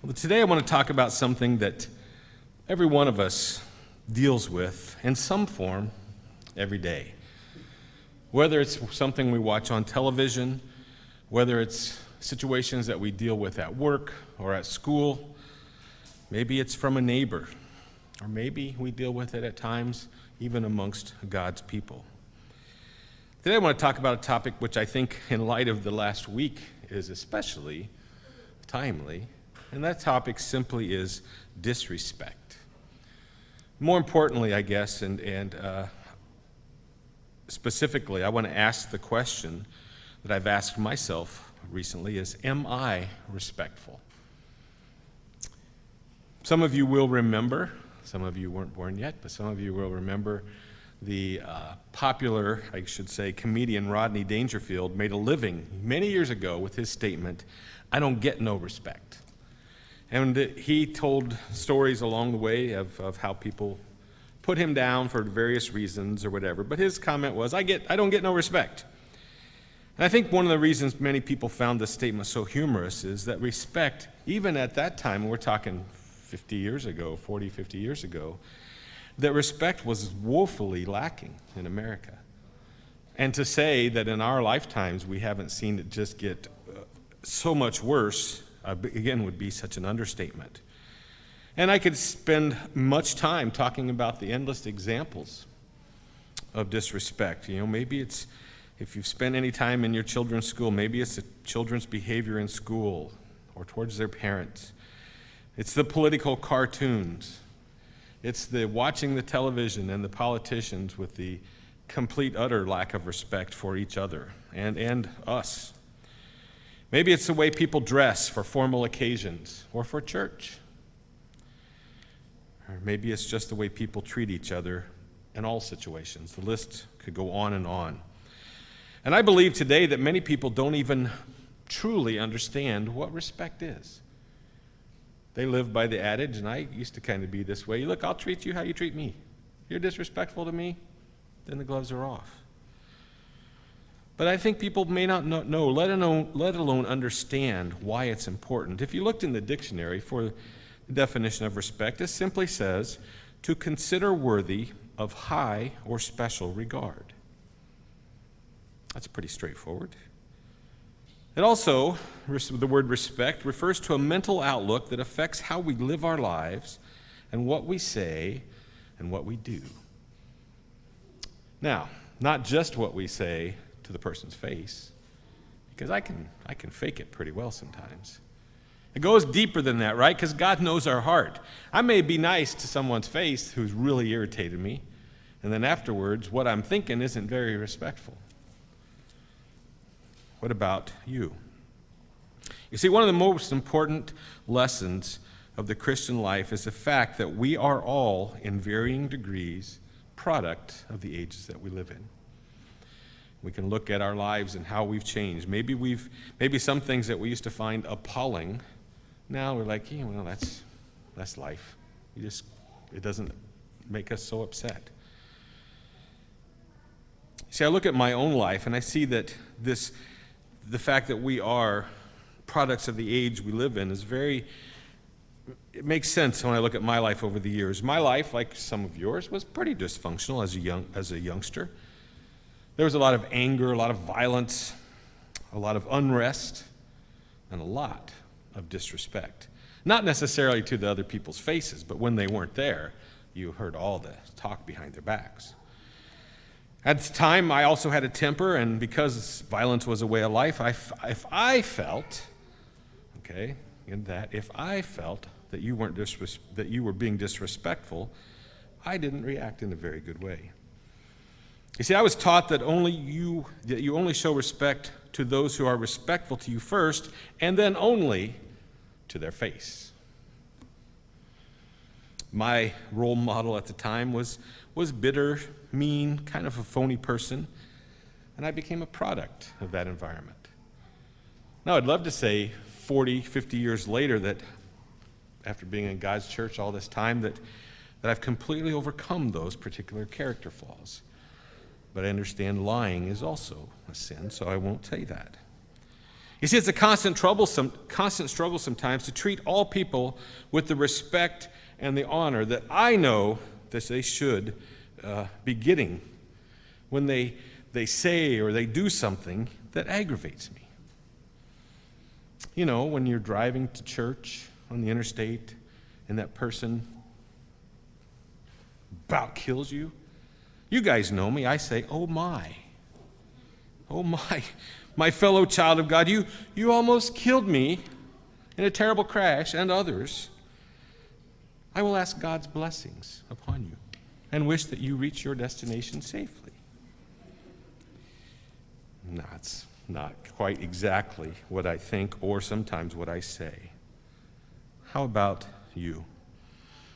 Well, today I want to talk about something that every one of us deals with in some form every day. Whether it's something we watch on television, whether it's situations that we deal with at work or at school, maybe it's from a neighbor, or maybe we deal with it at times even amongst God's people. Today I want to talk about a topic which I think in light of the last week is especially timely, and that topic simply is disrespect. More importantly, I guess, and specifically, I want to ask the question that I've asked myself recently is, am I respectful? Some of you will remember, some of you weren't born yet, but some of you will remember the popular, I should say, comedian Rodney Dangerfield made a living many years ago with his statement, "I don't get no respect." And he told stories along the way of how people put him down for various reasons or whatever. But his comment was, I don't get no respect. And I think one of the reasons many people found this statement so humorous is that respect, even at that time, we're talking 50 years ago, 40, 50 years ago, that respect was woefully lacking in America. And to say that in our lifetimes we haven't seen it just get so much worse, again, would be such an understatement. And I could spend much time talking about the endless examples of disrespect. Maybe it's, if you've spent any time in your children's school, maybe it's the children's behavior in school or towards their parents. It's the political cartoons. It's the watching the television and the politicians with the complete, utter lack of respect for each other and us. Maybe it's the way people dress for formal occasions or for church. Or maybe it's just the way people treat each other in all situations. The list could go on and on. And I believe today that many people don't even truly understand what respect is. They live by the adage, and I used to kind of be this way, look, I'll treat you how you treat me. If you're disrespectful to me, then the gloves are off. But I think people may not know, let alone understand why it's important. If you looked in the dictionary for the definition of respect, it simply says, to consider worthy of high or special regard. That's pretty straightforward. It also, the word respect, refers to a mental outlook that affects how we live our lives and what we say and what we do. Now, not just what we say to the person's face, because I can fake it pretty well sometimes. It goes deeper than that, right? Because God knows our heart. I may be nice to someone's face who's really irritated me, and then afterwards, what I'm thinking isn't very respectful. What about you? You see, one of the most important lessons of the Christian life is the fact that we are all, in varying degrees, product of the ages that we live in. We can look at our lives and how we've changed. Maybe some things that we used to find appalling, now we're like, well, that's life. It doesn't make us so upset. See, I look at my own life and I see that the fact that we are products of the age we live in it makes sense when I look at my life over the years. My life, like some of yours, was pretty dysfunctional as a youngster. There was a lot of anger, a lot of violence, a lot of unrest, and a lot of disrespect. Not necessarily to the other people's faces, but when they weren't there, you heard all the talk behind their backs. At the time, I also had a temper, and because violence was a way of life, if I felt that you were being disrespectful, I didn't react in a very good way. You see, I was taught that you only show respect to those who are respectful to you first, and then only to their face. My role model at the time was bitter, mean, kind of a phony person, and I became a product of that environment. Now, I'd love to say 40, 50 years later that after being in God's church all this time that I've completely overcome those particular character flaws. But I understand lying is also a sin, so I won't say that. You see, it's a constant struggle sometimes to treat all people with the respect and the honor that I know that they should be getting when they say or they do something that aggravates me. You know, when you're driving to church on the interstate and that person about kills you. You guys know me. I say, oh my, my fellow child of God, you almost killed me in a terrible crash and others. I will ask God's blessings upon you and wish that you reach your destination safely. No, it's not quite exactly what I think or sometimes what I say. How about you?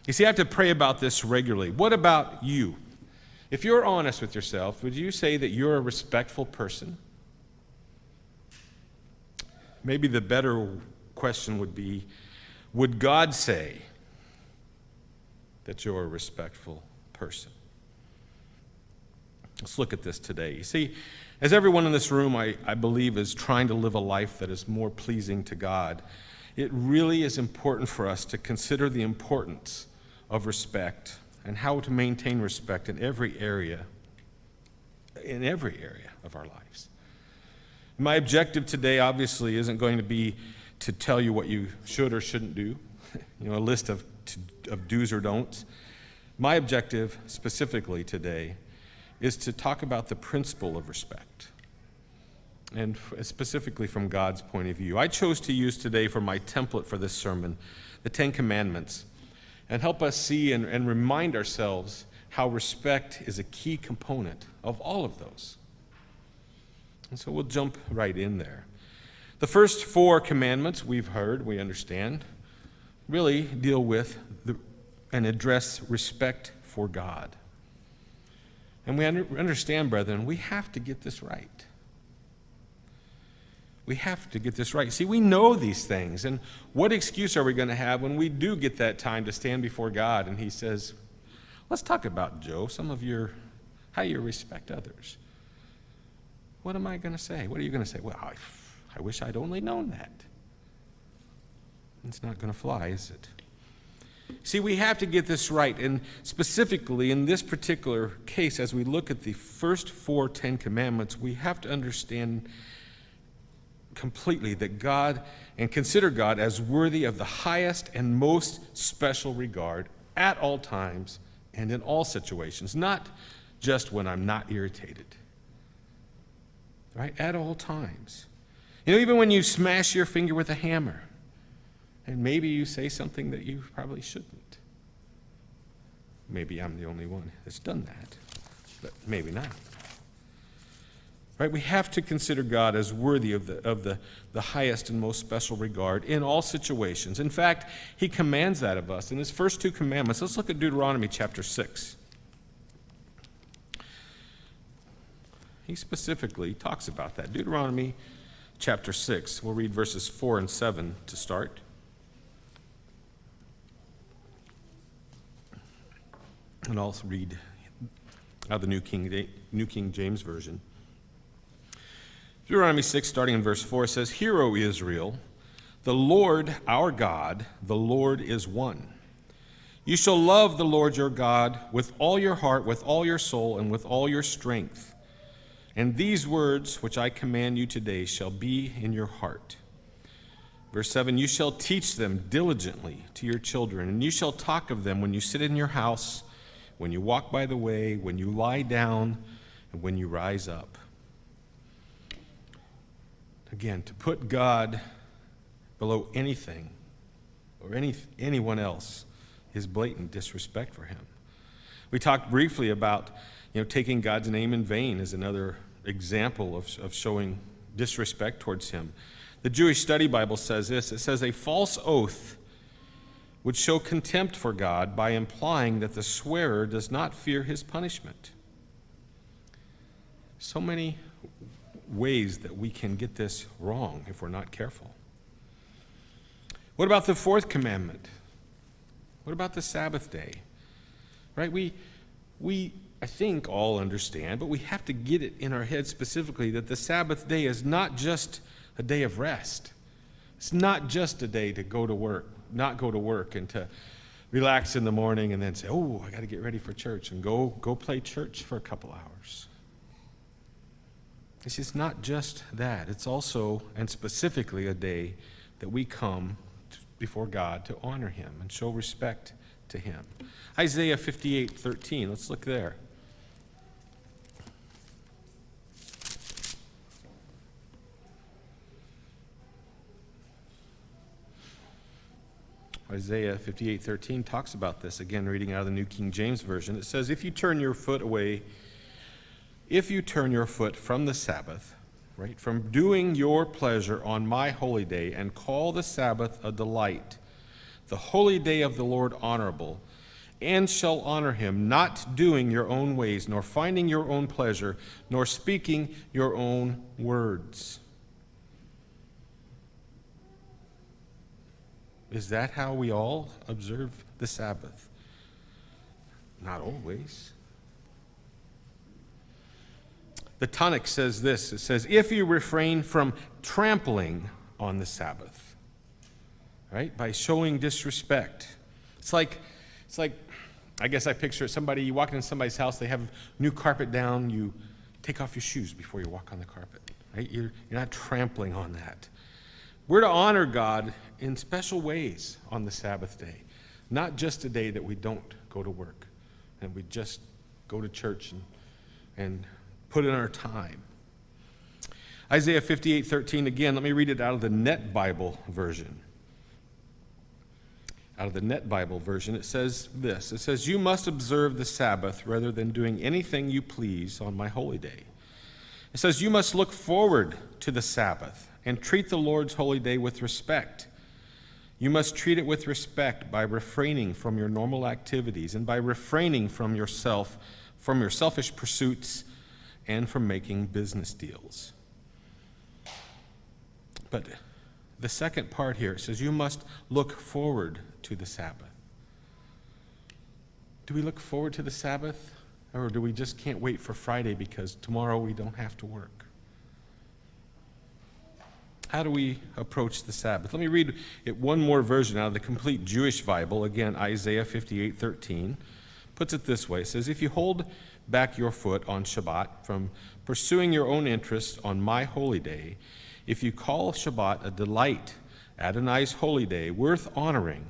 You see, I have to pray about this regularly. What about you? If you're honest with yourself, would you say that you're a respectful person? Maybe the better question would be, would God say that you're a respectful person? Let's look at this today. You see, as everyone in this room, I believe, is trying to live a life that is more pleasing to God, it really is important for us to consider the importance of respect and how to maintain respect in every area of our lives. My objective today obviously isn't going to be to tell you what you should or shouldn't do, a list of do's or don'ts. My objective specifically today is to talk about the principle of respect, and specifically from God's point of view. I chose to use today for my template for this sermon the 10 Commandments, and help us see and remind ourselves how respect is a key component of all of those. And so we'll jump right in there. The first 4 commandments we understand, really deal with and address respect for God. And we understand, brethren, we have to get this right. We have to get this right. See, we know these things, and what excuse are we going to have when we do get that time to stand before God and he says, let's talk about, Joe, how you respect others. What am I going to say? What are you going to say? Well, I wish I'd only known that. It's not going to fly, is it? See, we have to get this right, and specifically in this particular case, as we look at the first 4 10 Commandments, we have to understand completely that God, and consider God as worthy of the highest and most special regard at all times and in all situations, not just when I'm not irritated. Right? At all times. Even when you smash your finger with a hammer, and maybe you say something that you probably shouldn't. Maybe I'm the only one that's done that, but maybe not. Right? We have to consider God as worthy of the highest and most special regard in all situations. In fact, he commands that of us in his first 2 commandments. Let's look at Deuteronomy chapter 6. He specifically talks about that. Deuteronomy chapter 6. We'll read verses 4 and 7 to start. And I'll also read out of the New King James Version. Deuteronomy 6, starting in verse 4, says, Hear, O Israel, the Lord our God, the Lord is one. You shall love the Lord your God with all your heart, with all your soul, and with all your strength. And these words which I command you today shall be in your heart. Verse 7, You shall teach them diligently to your children, and you shall talk of them when you sit in your house, when you walk by the way, when you lie down, and when you rise up. Again, to put God below anything or anyone else is blatant disrespect for him. We talked briefly about taking God's name in vain as another example of showing disrespect towards him. The Jewish Study Bible says this. It says, a false oath would show contempt for God by implying that the swearer does not fear his punishment. So many ways that we can get this wrong if we're not careful. What about the 4th commandment? What about the Sabbath day? Right? We I think all understand, but we have to get it in our heads specifically that the Sabbath day is not just a day of rest. It's not just a day to go to work, not go to work and to relax in the morning and then say, oh, I got to get ready for church and go play church for a couple hours. It's just not just that. It's also and specifically a day that we come before God to honor him and show respect to him. Isaiah 58:13. Let's look there. Isaiah 58:13 talks about this. Again, reading out of the New King James Version. It says, if you turn your foot from the Sabbath, right, from doing your pleasure on my holy day, and call the Sabbath a delight, the holy day of the Lord honorable, and shall honor him, not doing your own ways, nor finding your own pleasure, nor speaking your own words. Is that how we all observe the Sabbath? Not always. The tonic says this. It says, if you refrain from trampling on the Sabbath, right, by showing disrespect. It's like, I guess I picture somebody, you walk into somebody's house, they have new carpet down, you take off your shoes before you walk on the carpet, right? You're not trampling on that. We're to honor God in special ways on the Sabbath day, not just a day that we don't go to work and we just go to church and put in our time. Isaiah 58:13, again, let me read it out of the Net Bible version. Out of the Net Bible version, it says this. It says, you must observe the Sabbath rather than doing anything you please on my holy day. It says, you must look forward to the Sabbath and treat the Lord's holy day with respect. You must treat it with respect by refraining from your normal activities and by refraining from your selfish pursuits and from making business deals. But the second part here says you must look forward to the Sabbath. Do we look forward to the Sabbath, or do we just can't wait for Friday because tomorrow we don't have to work? How do we approach the Sabbath? Let me read it one more version out of the complete Jewish Bible. Again, Isaiah 58:13 puts it this way. It says, if you hold back your foot on Shabbat from pursuing your own interests on my holy day, if you call Shabbat a delight, Adonai's holy day, worth honoring,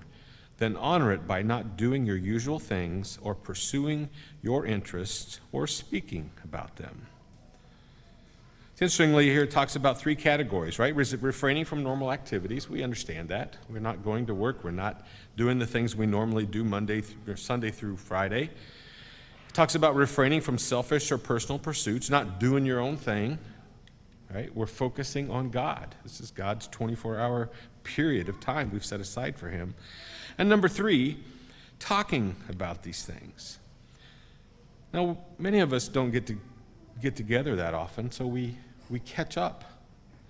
then honor it by not doing your usual things or pursuing your interests or speaking about them. Interestingly, here it talks about three categories, right? Refraining from normal activities. We understand that. We're not going to work. We're not doing the things we normally do Sunday through Friday. It talks about refraining from selfish or personal pursuits, not doing your own thing, right? We're focusing on God. This is God's 24-hour period of time we've set aside for him. And number three, talking about these things. Now, many of us don't get together that often, so we catch up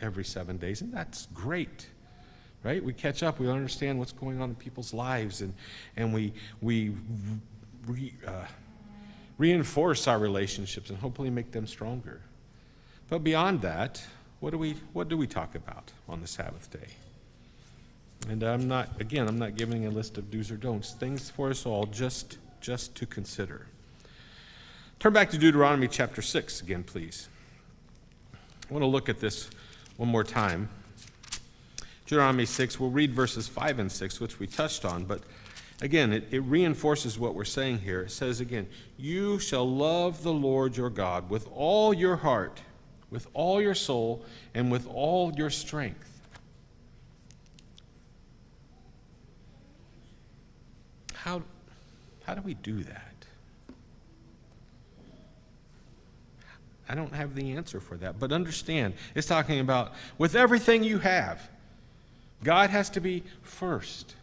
every 7 days, and that's great, right? We catch up, we understand what's going on in people's lives, and we reinforce our relationships and hopefully make them stronger. But beyond that, what do we talk about on the Sabbath day? And I'm not giving a list of do's or don'ts, things for us all just to consider. Turn back to Deuteronomy chapter 6 again, please. I want to look at this one more time. Deuteronomy 6, we'll read verses 5 and 6, which we touched on, but again, it reinforces what we're saying here. It says again, you shall love the Lord your God with all your heart, with all your soul, and with all your strength. How do we do that? I don't have the answer for that, but understand, it's talking about with everything you have. God has to be first.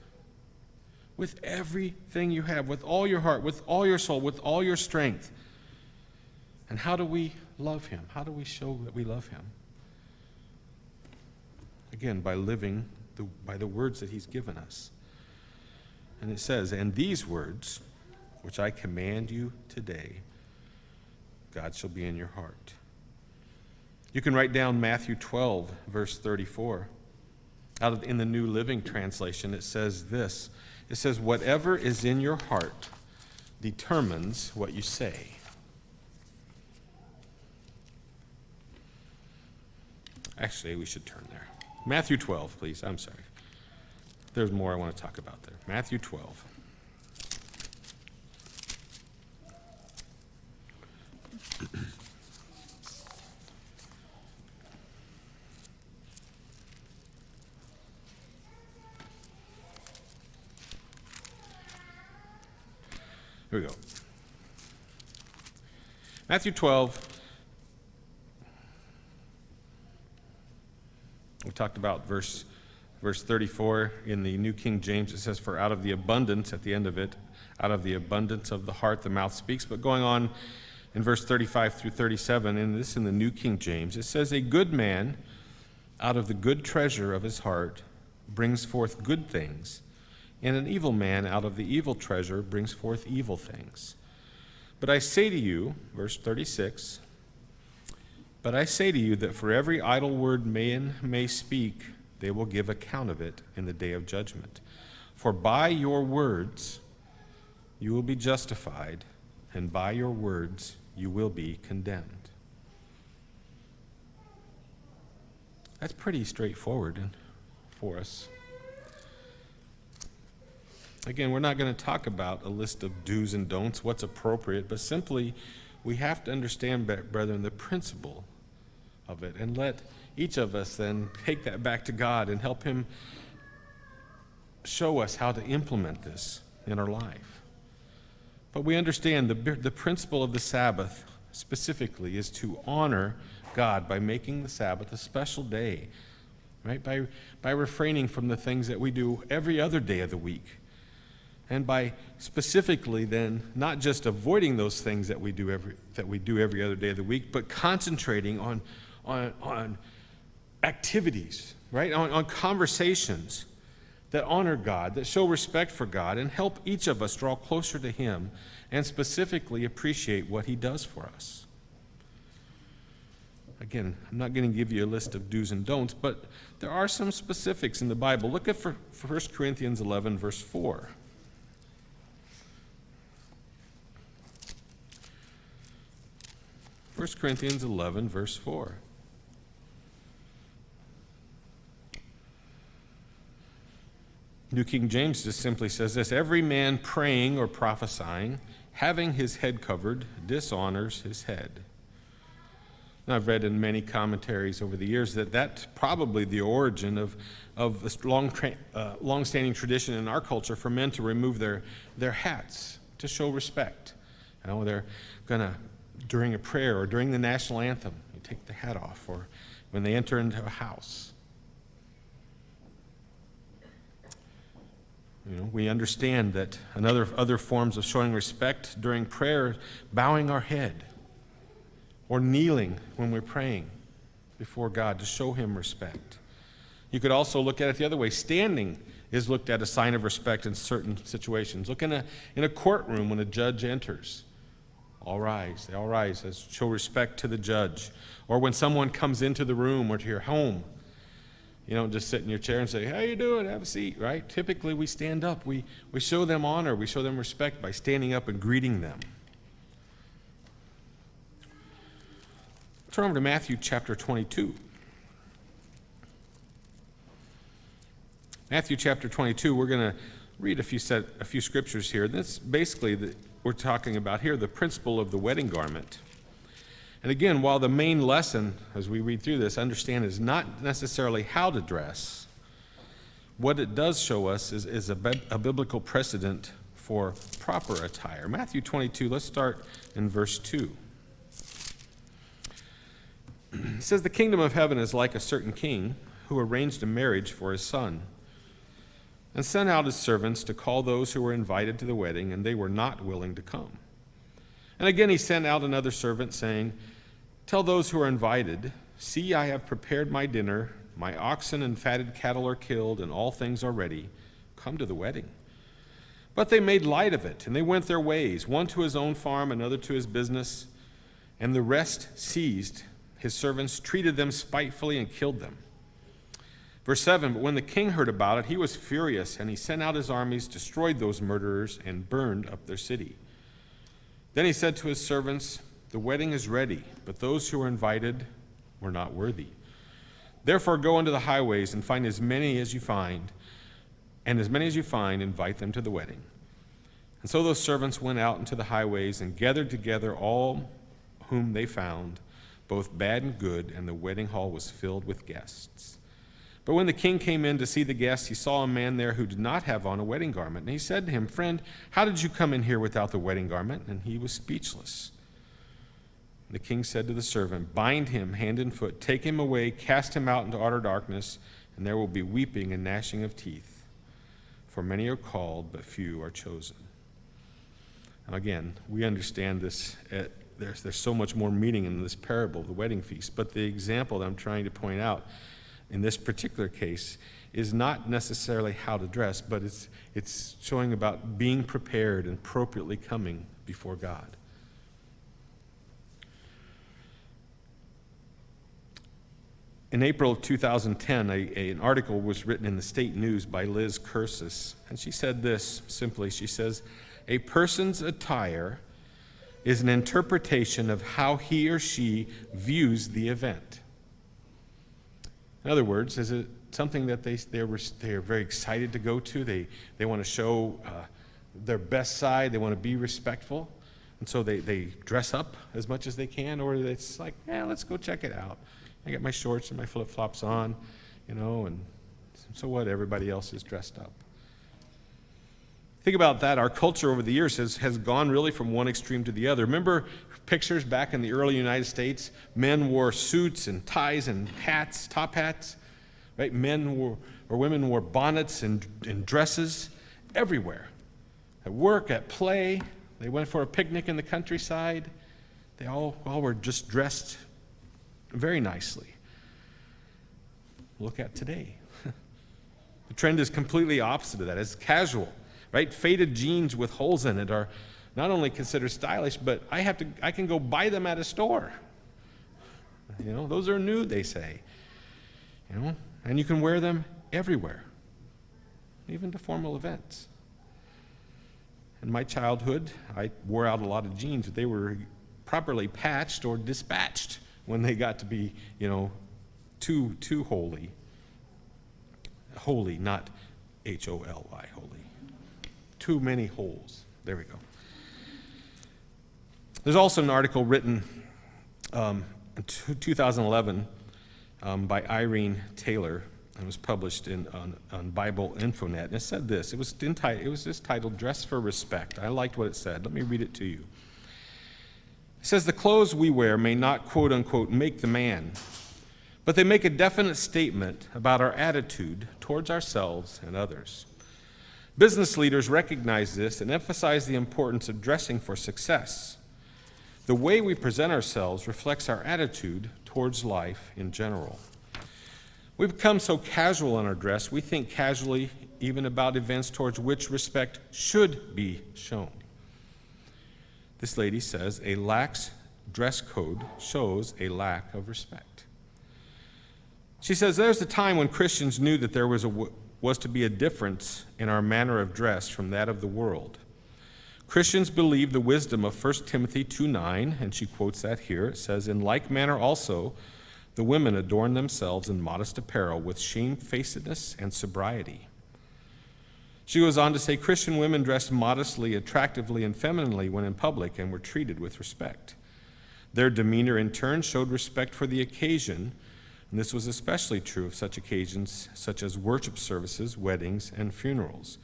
With everything you have, with all your heart, with all your soul, with all your strength. And how do we love him? How do we show that we love him? Again, by living by the words that he's given us. And it says, and these words, which I command you today, God shall be in your heart. You can write down Matthew 12, verse 34. In the New Living Translation, it says this. It says, whatever is in your heart determines what you say. Actually, we should turn there. Matthew 12, please. I'm sorry. There's more I want to talk about there. Matthew 12. Here we go. Matthew 12. We talked about verse 34 in the New King James. It says, for out of the abundance, at the end of it, out of the abundance of the heart, the mouth speaks. But going on in verse 35 through 37, and this in the New King James, it says, a good man out of the good treasure of his heart brings forth good things, and an evil man out of the evil treasure brings forth evil things. But I say to you, verse 36, but I say to you that for every idle word man may speak, they will give account of it in the day of judgment. For by your words you will be justified, and by your words you will be condemned. That's pretty straightforward for us. Again, we're not going to talk about a list of do's and don'ts, what's appropriate, but simply we have to understand, brethren, the principle of it, and let each of us then take that back to God and help him show us how to implement this in our life. But we understand the principle of the Sabbath specifically is to honor God by making the Sabbath a special day, right? By refraining from the things that we do every other day of the week. And by specifically then not just avoiding those things that we do every other day of the week, but concentrating on activities, right? On conversations that honor God, that show respect for God, and help each of us draw closer to him and specifically appreciate what he does for us. Again, I'm not going to give you a list of do's and don'ts, but there are some specifics in the Bible. Look at 1 Corinthians 11, verse 4. 1 Corinthians 11, verse 4. New King James just simply says this, every man praying or prophesying, having his head covered, dishonors his head. Now, I've read in many commentaries over the years that that's probably the origin of this long-standing tradition in our culture for men to remove their hats to show respect. You know, they're going to, during a prayer or during the national anthem, you take the hat off, or when they enter into a house. You know, we understand that other forms of showing respect during prayer, bowing our head or kneeling when we're praying before God to show him respect. You could also look at it the other way. Standing is looked at a sign of respect in certain situations. Look in a courtroom when a judge enters. All rise. They all rise as show respect to the judge. Or when someone comes into the room or to your home, you don't just sit in your chair and say, how you doing? Have a seat, right? Typically, we stand up. We show them honor. We show them respect by standing up and greeting them. Turn over to Matthew chapter 22. Matthew chapter 22, we're going to read a few scriptures here. This basically, we're talking about here, the principle of the wedding garment. And again, while the main lesson, as we read through this, understand is not necessarily how to dress, what it does show us is a biblical precedent for proper attire. Matthew 22, let's start in verse 2. It says, the kingdom of heaven is like a certain king who arranged a marriage for his son and sent out his servants to call those who were invited to the wedding, and they were not willing to come. And again he sent out another servant, saying, tell those who are invited, see, I have prepared my dinner, my oxen and fatted cattle are killed, and all things are ready. Come to the wedding. But they made light of it, and they went their ways, one to his own farm, another to his business, and the rest ceased his servants treated them spitefully and killed them. Verse 7, but when the king heard about it, he was furious, and he sent out his armies, destroyed those murderers, and burned up their city. Then he said to his servants, the wedding is ready, but those who were invited were not worthy. Therefore go into the highways and find as many as you find, and as many as you find, invite them to the wedding. And so those servants went out into the highways and gathered together all whom they found, both bad and good, and the wedding hall was filled with guests. But when the king came in to see the guests, he saw a man there who did not have on a wedding garment. And he said to him, friend, how did you come in here without the wedding garment? And he was speechless. The king said to the servant, bind him hand and foot, take him away, cast him out into utter darkness, and there will be weeping and gnashing of teeth. For many are called, but few are chosen. Now again, we understand this. There's so much more meaning in this parable of the wedding feast. But the example that I'm trying to point out in this particular case is not necessarily how to dress, but it's showing about being prepared and appropriately coming before God. In April of 2010, an article was written in the State News by Liz Cursis, and she said this simply. She says, a person's attire is an interpretation of how he or she views the event. In other words, is it something that they're very excited to go to? They want to show their best side. They want to be respectful. And so they dress up as much as they can, or it's like, yeah, let's go check it out. I got my shorts and my flip-flops on, and so what? Everybody else is dressed up. Think about that. Our culture over the years has gone really from one extreme to the other. Remember pictures back in the early United States? Men wore suits and ties and hats, top hats, right? Women wore bonnets and dresses everywhere. At work, at play, they went for a picnic in the countryside. They all were just dressed very nicely. Look at today. The trend is completely opposite of that. It's casual. Right? Faded jeans with holes in it are not only considered stylish, but I can go buy them at a store. Those are new, they say. And you can wear them everywhere, even to formal events. In my childhood, I wore out a lot of jeans, but they were properly patched or dispatched when they got to be, too holy. Holy, not H-O-L-Y, holy. Too many holes. There we go. There's also an article written in 2011 by Irene Taylor, and was published on Bible Infonet. And it said this. It was just titled "Dress for Respect." I liked what it said. Let me read it to you. It says, "The clothes we wear may not, quote unquote, make the man, but they make a definite statement about our attitude towards ourselves and others. Business leaders recognize this and emphasize the importance of dressing for success. The way we present ourselves reflects our attitude towards life in general. We've become so casual in our dress, we think casually even about events towards which respect should be shown. This lady says a lax dress code shows a lack of respect. She says there's a time when Christians knew that there was to be a difference in our manner of dress from that of the world. Christians believe the wisdom of 1 Timothy 2:9, and she quotes that here. It says, in like manner also, the women adorn themselves in modest apparel with shamefacedness and sobriety. She goes on to say Christian women dressed modestly, attractively, and femininely when in public and were treated with respect. Their demeanor in turn showed respect for the occasion, and this was especially true of such occasions such as worship services, weddings, and funerals.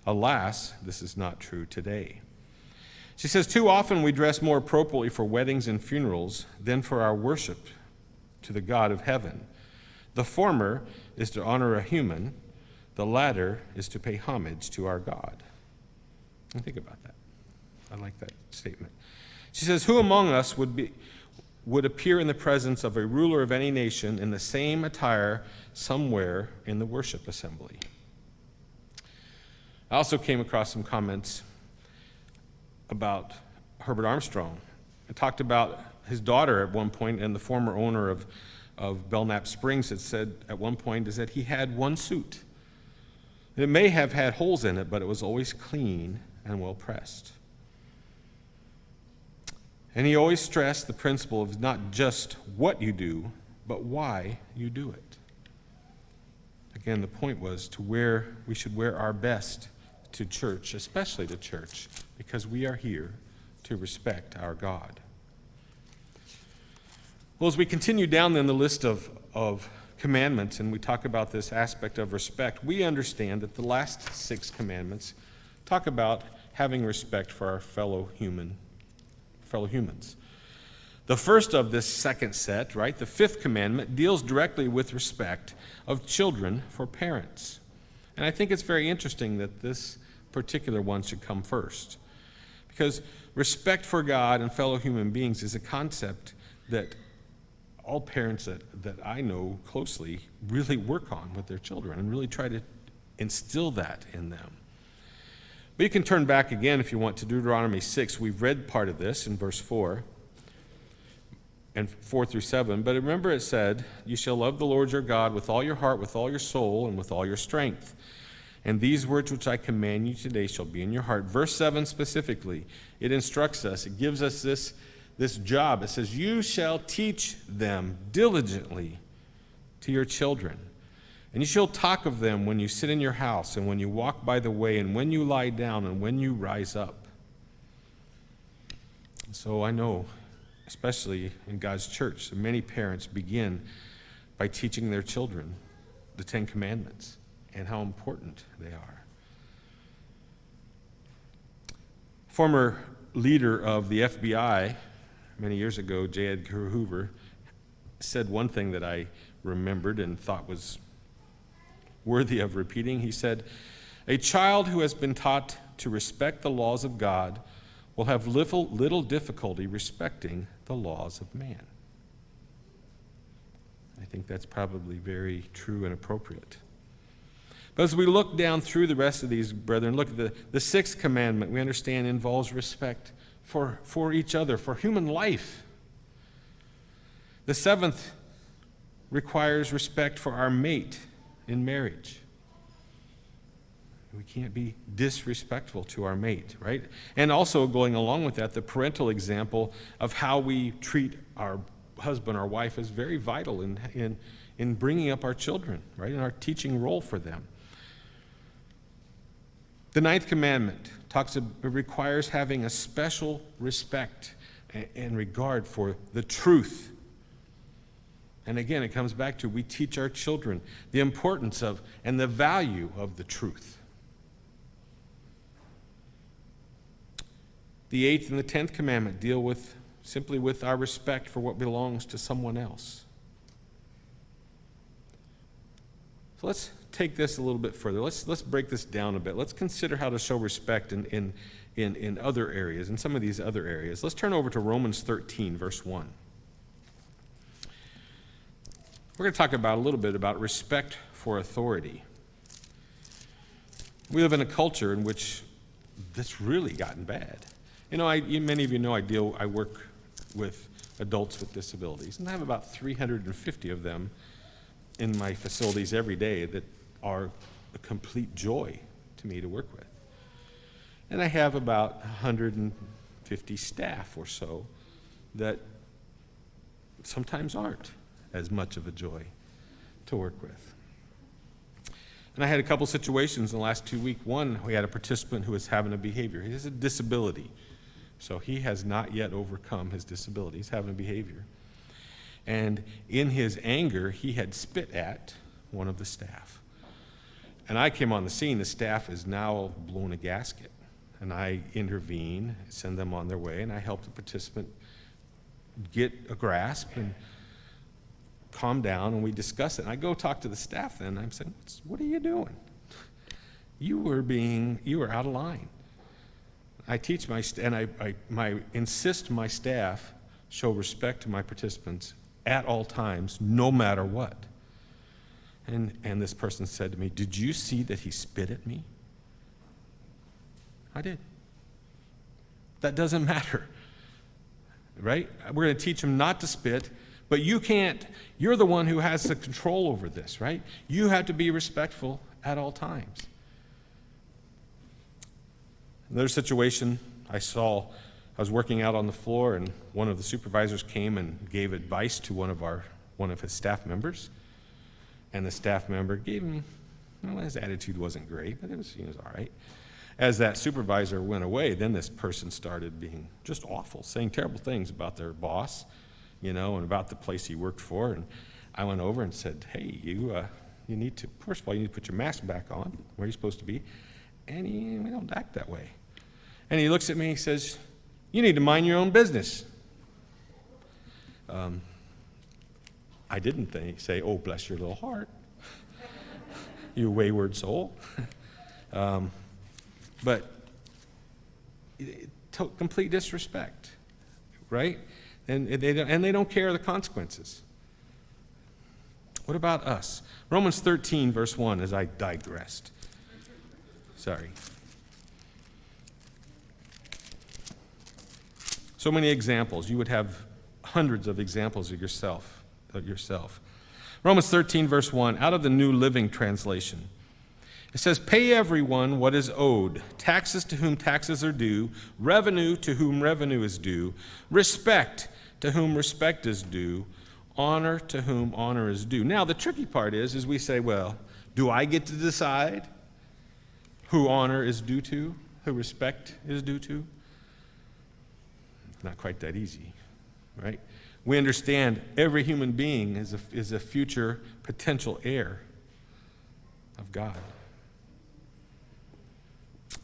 Alas, this is not true today. She says, too often we dress more appropriately for weddings and funerals than for our worship to the God of heaven. The former is to honor a human, the latter is to pay homage to our God. And think about that. I like that statement. She says, who among us would appear in the presence of a ruler of any nation in the same attire somewhere in the worship assembly? I also came across some comments about Herbert Armstrong talked about his daughter at one point, and the former owner of Belknap Springs had said at one point is that he had one suit. It may have had holes in it, but it was always clean and well pressed. And he always stressed the principle of not just what you do, but why you do it. Again, the point was we should wear our best to church, especially to church, because we are here to respect our God. Well, as we continue down then the list of commandments, and we talk about this aspect of respect, we understand that the last 6 commandments talk about having respect for our fellow humans. The first of this second set, right, the 5th commandment, deals directly with respect of children for parents. And I think it's very interesting that this particular one should come first, because respect for God and fellow human beings is a concept that all parents that I know closely really work on with their children and really try to instill that in them. But you can turn back again if you want to Deuteronomy 6. We've read part of this in verse 4 and 4 through 7. But remember it said, "You shall love the Lord your God with all your heart, with all your soul, and with all your strength. And these words which I command you today shall be in your heart." Verse 7 specifically, it instructs us, it gives us this job. It says, "You shall teach them diligently to your children. And you shall talk of them when you sit in your house, and when you walk by the way, and when you lie down, and when you rise up." So I know, especially in God's church, that many parents begin by teaching their children the 10 Commandments and how important they are. Former leader of the FBI many years ago, J. Edgar Hoover, said one thing that I remembered and thought was worthy of repeating. He said, "A child who has been taught to respect the laws of God will have little difficulty respecting the laws of man." I think that's probably very true and appropriate. But as we look down through the rest of these, brethren, look at the 6th commandment, we understand involves respect for each other, for human life. The 7th requires respect for our mate in marriage. We can't be disrespectful to our mate, right? And also going along with that, the parental example of how we treat our husband or wife is very vital in bringing up our children, right? In our teaching role for them. The 9th commandment requires having a special respect and regard for the truth. And again, it comes back to we teach our children the importance of and the value of the truth. The 8th and the 10th commandment deal simply with our respect for what belongs to someone else. So let's take this a little bit further. Let's break this down a bit. Let's consider how to show respect in other areas, in some of these other areas. Let's turn over to Romans 13, verse 1. We're going to talk a little bit about respect for authority. We live in a culture in which that's really gotten bad. Many of you know I work with adults with disabilities, and I have about 350 of them in my facilities every day that are a complete joy to me to work with. And I have about 150 staff or so that sometimes aren't as much of a joy to work with. And I had a couple situations in the last 2 weeks. One, we had a participant who was having a behavior. He has a disability, so he has not yet overcome his disability. He's having a behavior. And in his anger, he had spit at one of the staff. And I came on the scene. The staff is now blown a gasket. And I intervene, send them on their way, and I help the participant get a grasp and calm down, and we discuss it. And I go talk to the staff then, and I'm saying, "What are you doing? You were out of line." I teach I insist my staff show respect to my participants at all times, no matter what. And this person said to me, "Did you see that he spit at me?" I did. That doesn't matter. right? We're going to teach them not to spit, but you can't. You're the one who has the control over this, right? You have to be respectful at all times. Another situation I was working out on the floor, and one of the supervisors came and gave advice to one of his staff members. And the staff member gave him, well, his attitude wasn't great, but it was all right. As that supervisor went away, then this person started being just awful, saying terrible things about their boss, and about the place he worked for. And I went over and said, hey, you need to, first of all, you need to put your mask back on where you're supposed to be. And we don't act that way. And he looks at me and he says, you need to mind your own business. I didn't say, oh, bless your little heart, you wayward soul. But complete disrespect, right? And they don't care the consequences. What about us? Romans 13, verse 1, as I digressed. Sorry. So many examples. You would have hundreds of examples of yourself. Romans 13, verse 1, out of the New Living Translation. It says, pay everyone what is owed, taxes to whom taxes are due, revenue to whom revenue is due, respect to whom respect is due, honor to whom honor is due. Now, the tricky part is we say, well, do I get to decide who honor is due to, who respect is due to? It's not quite that easy, right? We understand every human being is a future potential heir of God.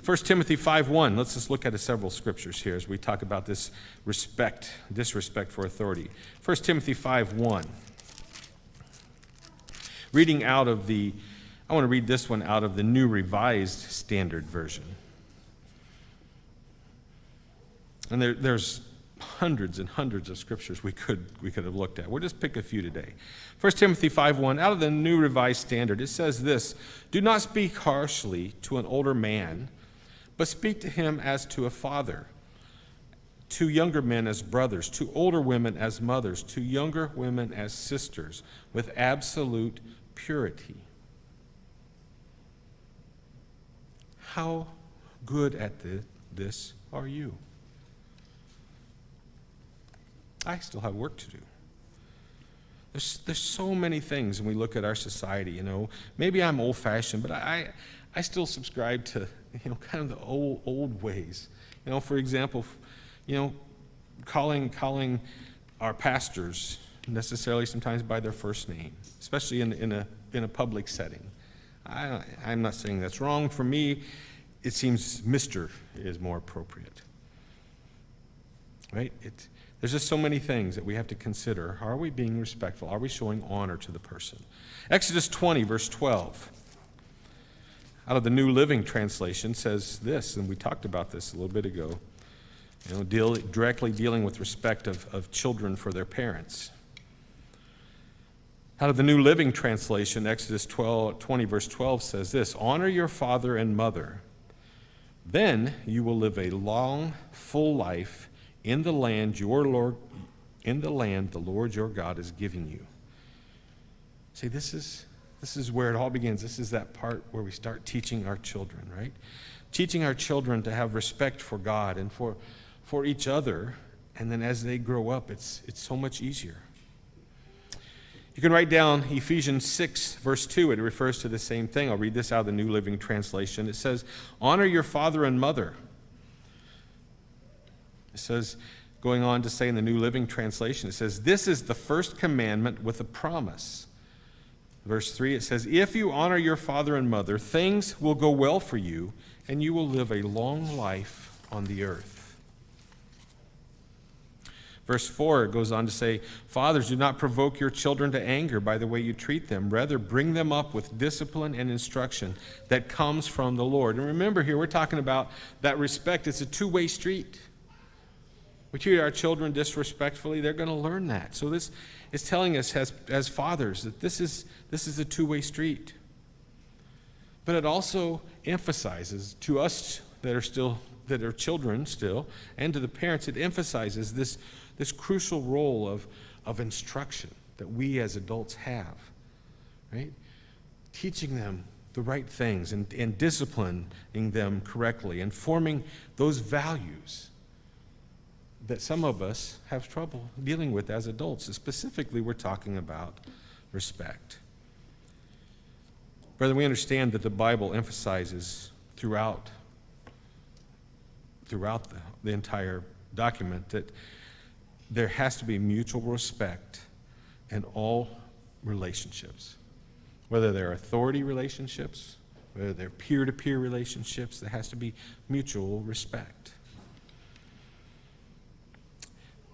1 Timothy 5:1. Let's just look at several scriptures here as we talk about this disrespect for authority. 1 Timothy 5:1. I want to read this one out of the New Revised Standard Version. And there's hundreds and hundreds of scriptures we could have looked at. We'll just pick a few today. 1 Timothy 5:1, out of the New Revised Standard, it says this, do not speak harshly to an older man, but speak to him as to a father, to younger men as brothers, to older women as mothers, to younger women as sisters, with absolute purity. How good at this are you? I still have work to do. There's so many things when we look at our society, Maybe I'm old-fashioned, but I still subscribe to, kind of the old ways. For example, calling our pastors necessarily sometimes by their first name, especially in a public setting. I'm not saying that's wrong. For me, it seems Mr. is more appropriate. Right? There's just so many things that we have to consider. Are we being respectful? Are we showing honor to the person? Exodus 20, verse 12, out of the New Living Translation says this, and we talked about this a little bit ago, directly dealing with respect of children for their parents. Out of the New Living Translation, Exodus 20, verse 12 says this, honor your father and mother, then you will live a long, full life in the land the Lord your God is giving you. See, this is where it all begins. This is that part where we start teaching our children, right? Teaching our children to have respect for God and for each other, and then as they grow up, it's so much easier. You can write down Ephesians 6, verse 2. It refers to the same thing. I'll read this out of the New Living Translation. It says, honor your father and mother. It says, going on to say in the New Living Translation, it says, this is the first commandment with a promise. Verse 3, it says, if you honor your father and mother, things will go well for you, and you will live a long life on the earth. Verse 4, it goes on to say, fathers, do not provoke your children to anger by the way you treat them. Rather, bring them up with discipline and instruction that comes from the Lord. And remember here, we're talking about that respect. It's a two-way street. We treat our children disrespectfully, they're going to learn that. So this is telling us as fathers that this is a two-way street. But it also emphasizes to us that are still that are children still, and to the parents, it emphasizes this crucial role of instruction that we as adults have, right? Teaching them the right things and disciplining them correctly and forming those values that some of us have trouble dealing with as adults. Specifically, we're talking about respect. Brother, we understand that the Bible emphasizes throughout the entire document that there has to be mutual respect in all relationships. Whether they're authority relationships, whether they're peer-to-peer relationships, there has to be mutual respect.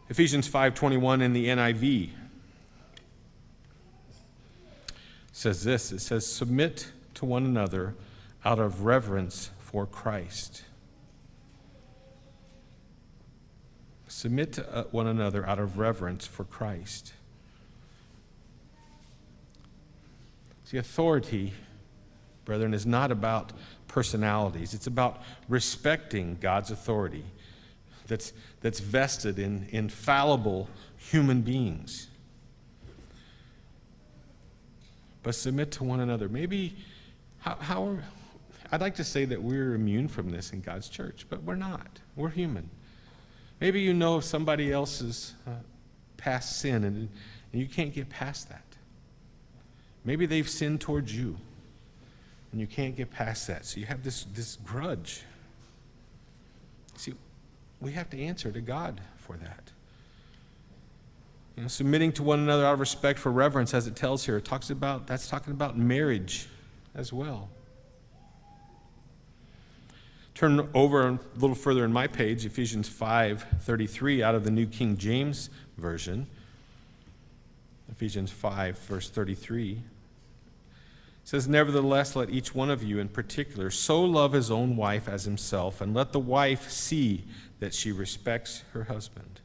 Ephesians 5:21 in the NIV says this. It says, "Submit to one another out of reverence for Christ." Submit to one another out of reverence for Christ. See, authority, brethren, is not about personalities. It's about respecting God's authority that's vested in infallible human beings. But submit to one another. Maybe, I'd like to say that we're immune from this in God's church, but we're not. We're human. Maybe you know somebody else's past sin and you can't get past that. Maybe they've sinned towards you, and you can't get past that. So you have this grudge. See, we have to answer to God for that. Submitting to one another out of respect for reverence, as it tells here, that's talking about marriage as well. Turn over a little further in my page, Ephesians 5:33 out of the New King James Version. Ephesians 5, verse 33. It says, "Nevertheless, let each one of you in particular so love his own wife as himself, and let the wife see that she respects her husband."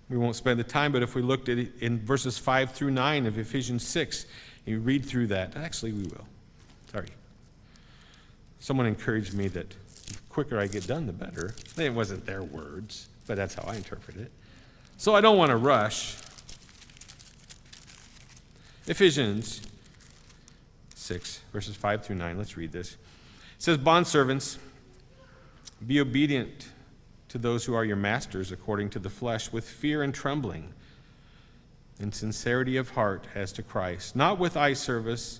We won't spend the time, but if we looked at it in verses 5 through 9 of Ephesians 6, and you read through that, actually we will. Sorry. Someone encouraged me that the quicker I get done, the better. It wasn't their words, but that's how I interpret it. So I don't want to rush. Ephesians 6, verses 5 through 9. Let's read this. It says, "Bondservants, be obedient to those who are your masters according to the flesh, with fear and trembling, in sincerity of heart as to Christ, not with eye service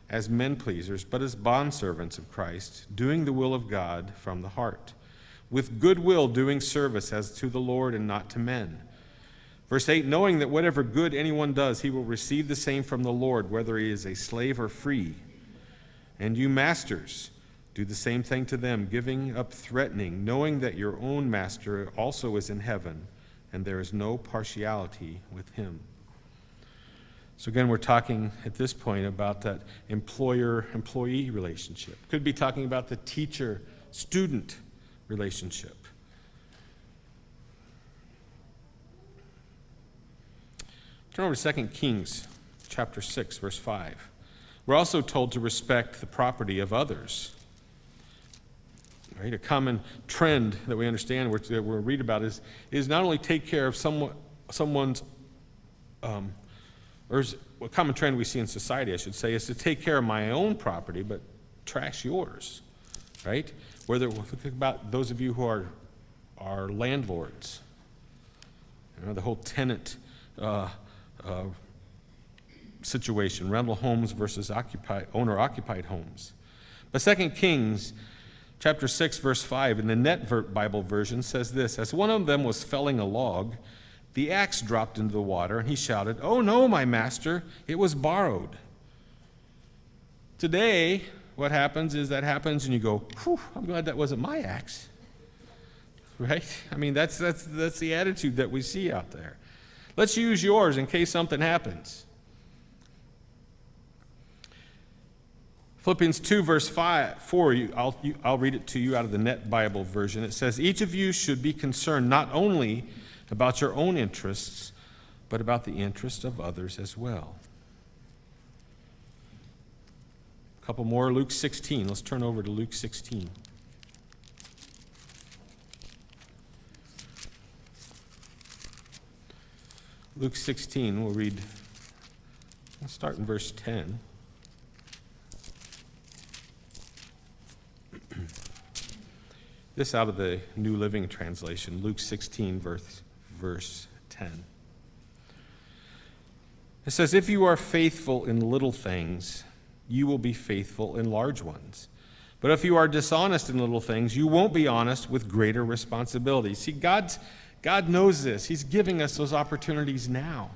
as men pleasers, but as bondservants of Christ, doing the will of God from the heart, with good will doing service as to the Lord and not to men." Verse 8, "Knowing that whatever good anyone does, he will receive the same from the Lord, whether he is a slave or free. And you masters, do the same thing to them, giving up threatening, knowing that your own master also is in heaven, and there is no partiality with him." So again, we're talking at this point about that employer-employee relationship. Could be talking about the teacher-student relationship. Turn over to 2 Kings chapter 6, verse 5. We're also told to respect the property of others. Right? A common trend that we understand, that we'll read about, is not only take care of someone's, or a common trend we see in society, I should say, is to take care of my own property, but trash yours. Right? Whether we'll think about those of you who are landlords, the whole tenant situation, rental homes versus owner-occupied homes. But 2 Kings chapter 6, verse 5, in the Net Bible version says this, "As one of them was felling a log, the axe dropped into the water, and he shouted, 'Oh no, my master, it was borrowed.'" Today, what happens is that happens and you go, "Whew, I'm glad that wasn't my axe." Right? I mean, that's the attitude that we see out there. Let's use yours in case something happens. Philippians 2, verse 4, I'll read it to you out of the Net Bible version. It says, "Each of you should be concerned not only about your own interests, but about the interests of others as well." A couple more, Luke 16. Let's turn over to Luke 16. Luke 16, we'll start in verse 10. This out of the New Living Translation, Luke 16, verse 10. It says, "If you are faithful in little things, you will be faithful in large ones. But if you are dishonest in little things, you won't be honest with greater responsibilities." See, God knows this. He's giving us those opportunities now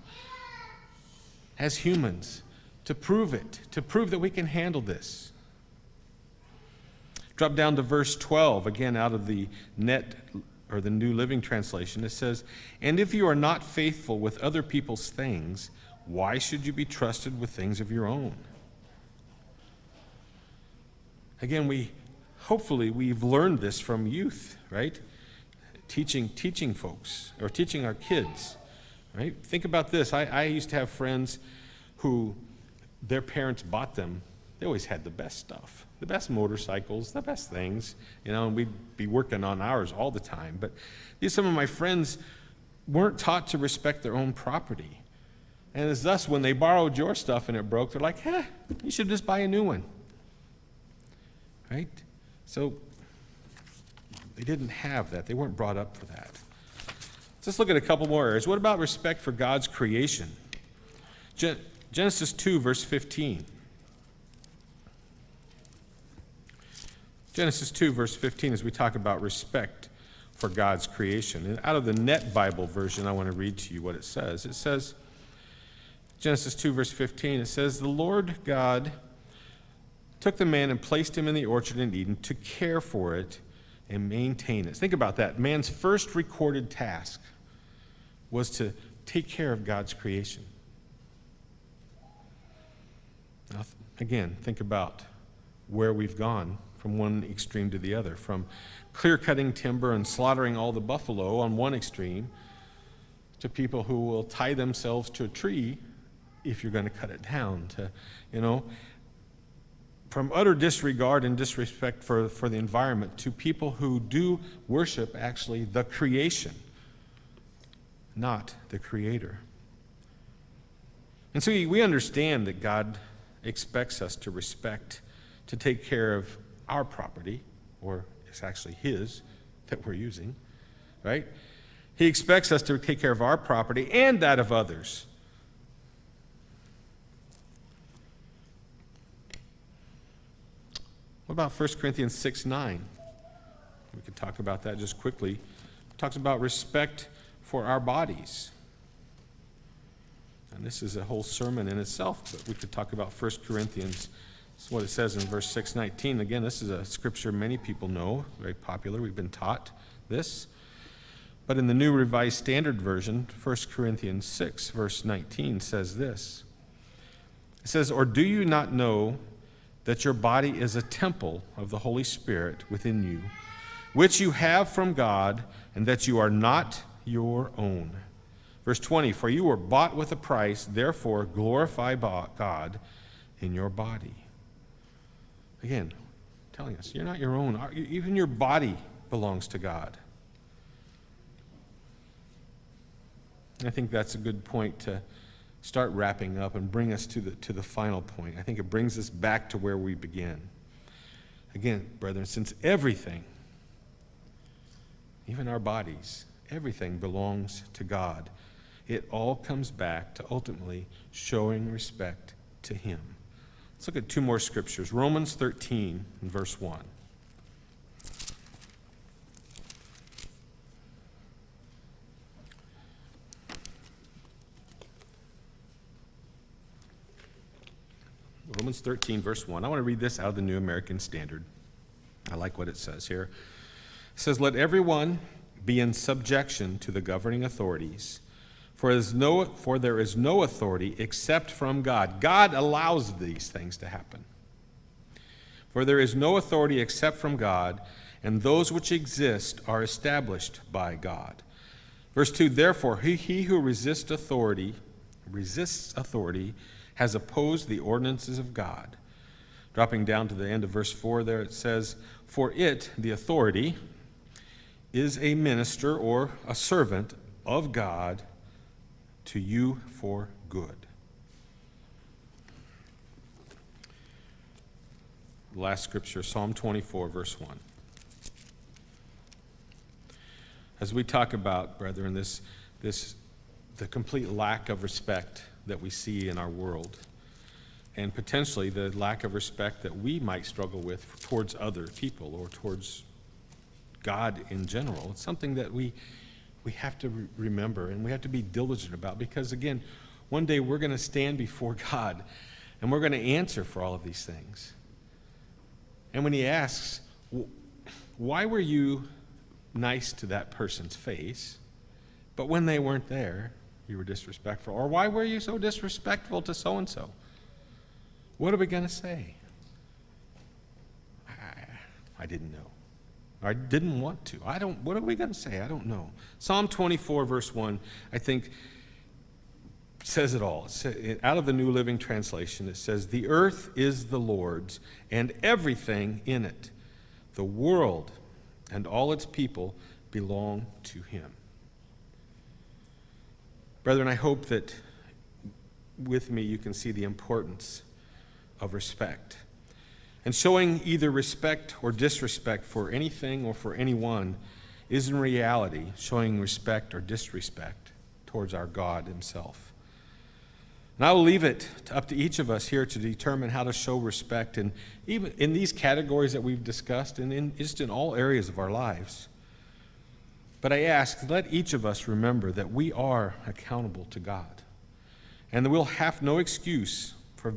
as humans to prove that we can handle this. Drop down to verse 12, again out of the the New Living Translation. It says, "And if you are not faithful with other people's things, why should you be trusted with things of your own?" Again, hopefully we've learned this from youth, right? Teaching folks, or teaching our kids, right? Think about this. I used to have friends who their parents bought them. They always had the best stuff, the best motorcycles, the best things, and we'd be working on ours all the time. But some of my friends weren't taught to respect their own property. And as thus, when they borrowed your stuff and it broke, they're like, you should just buy a new one. Right? So they didn't have that. They weren't brought up for that. Let's look at a couple more areas. What about respect for God's creation? Genesis 2, verse 15. Genesis 2, verse 15, as we talk about respect for God's creation. And out of the Net Bible version, I want to read to you what it says. It says, Genesis 2, verse 15, it says, "The Lord God took the man and placed him in the orchard in Eden to care for it and maintain it." Think about that. Man's first recorded task was to take care of God's creation. Now, again, think about where we've gone from one extreme to the other, from clear-cutting timber and slaughtering all the buffalo on one extreme to people who will tie themselves to a tree if you're going to cut it down, to, from utter disregard and disrespect for the environment to people who do worship actually the creation, not the Creator. And so we understand that God expects us to respect, to take care of our property, or it's actually His that we're using, right? He expects us to take care of our property and that of others. What about 1 Corinthians 6:9? We could talk about that just quickly. It talks about respect for our bodies. And this is a whole sermon in itself, but we could talk about 1 Corinthians. This is what it says in verse 6:19. Again, this is a scripture many people know, very popular. We've been taught this. But in the New Revised Standard Version, 1 Corinthians 6, verse 19 says this. It says, "Or do you not know that your body is a temple of the Holy Spirit within you, which you have from God, and that you are not your own?" Verse 20, "For you were bought with a price, therefore glorify God in your body." Again, telling us, you're not your own. Even your body belongs to God. And I think that's a good point to start wrapping up and bring us to the final point. I think it brings us back to where we began. Again, brethren, since everything, even our bodies, everything belongs to God, it all comes back to ultimately showing respect to Him. Let's look at two more scriptures. Romans 13 and verse 1. Romans 13, verse 1. I want to read this out of the New American Standard. I like what it says here. It says, "Let everyone be in subjection to the governing authorities, for there is no authority except from God." God allows these things to happen. "For there is no authority except from God, and those which exist are established by God." Verse 2, "Therefore he who resists authority has opposed the ordinances of God, Dropping down to the end of verse 4 there, it says, "For it, the authority, is a minister or a servant of God to you for good." The last scripture, Psalm 24, verse 1. As we talk about, brethren, the complete lack of respect that we see in our world, and potentially the lack of respect that we might struggle with towards other people or towards God in general, it's something that we have to remember and we have to be diligent about, because, again, one day we're going to stand before God and we're going to answer for all of these things. And when he asks, why were you nice to that person's face, but when they weren't there, you were disrespectful? Or why were you so disrespectful to so-and-so? What are we going to say? I didn't know. I didn't want to. What are we going to say? I don't know. Psalm 24, verse 1, I think, says it all. Out of the New Living Translation, it says, "The earth is the Lord's, and everything in it. The world and all its people belong to him." Brethren, I hope that with me you can see the importance of respect. And showing either respect or disrespect for anything or for anyone is in reality showing respect or disrespect towards our God himself. And I will leave it up to each of us here to determine how to show respect, and even in these categories that we've discussed, and just in all areas of our lives. But I ask, let each of us remember that we are accountable to God, and that we'll have no excuse for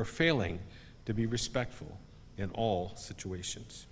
failing to be respectful in all situations.